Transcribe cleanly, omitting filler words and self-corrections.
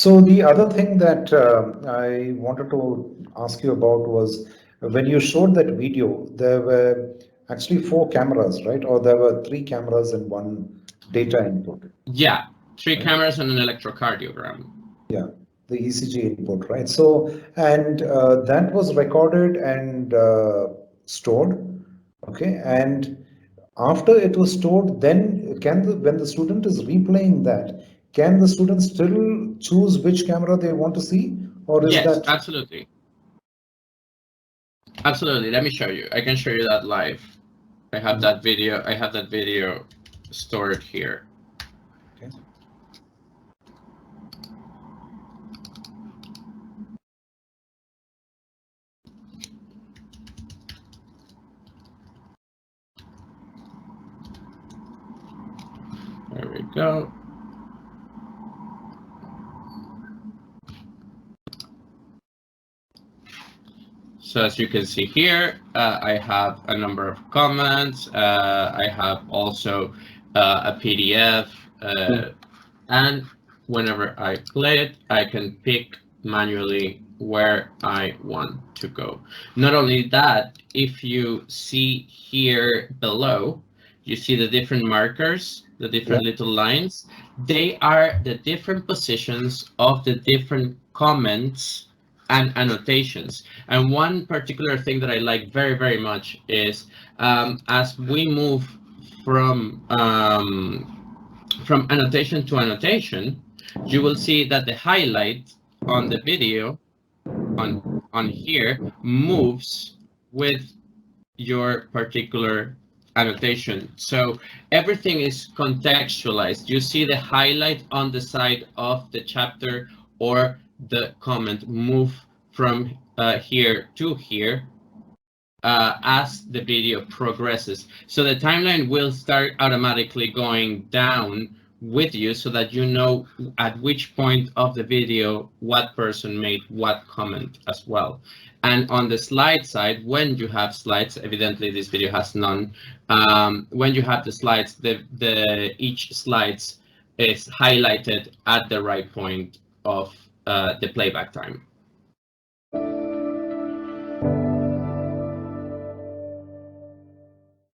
So the other thing that I wanted to ask you about was when you showed that video, there were actually four cameras, right? Or there were three cameras and one data input, Yeah, three right? cameras and an electrocardiogram. Yeah, the ECG input, right? So, and that was recorded and stored, okay? And after it was stored, then when the student is replaying that, can the student still choose which camera they want to see, or is Yes, that absolutely. Absolutely. Let me show you. I can show you that live. I have that video. I have that video stored here. okay? There we go. So as you can see here, I have a number of comments. I have also a PDF, and whenever I play it, I can pick manually where I want to go. Not only that, if you see here below, you see the different markers, the different Yeah. little lines. They are the different positions of the different comments and annotations. And one particular thing that I like very, very much is as we move from annotation to annotation, you will see that the highlight on the video on here moves with your particular annotation. So everything is contextualized. You see the highlight on the side of the chapter or the comment move from here to here as the video progresses. So the timeline will start automatically going down with you so that you know at which point of the video what person made what comment as well. And on the slide side, when you have slides, evidently this video has none. When you have the slides, each slides is highlighted at the right point of the playback time.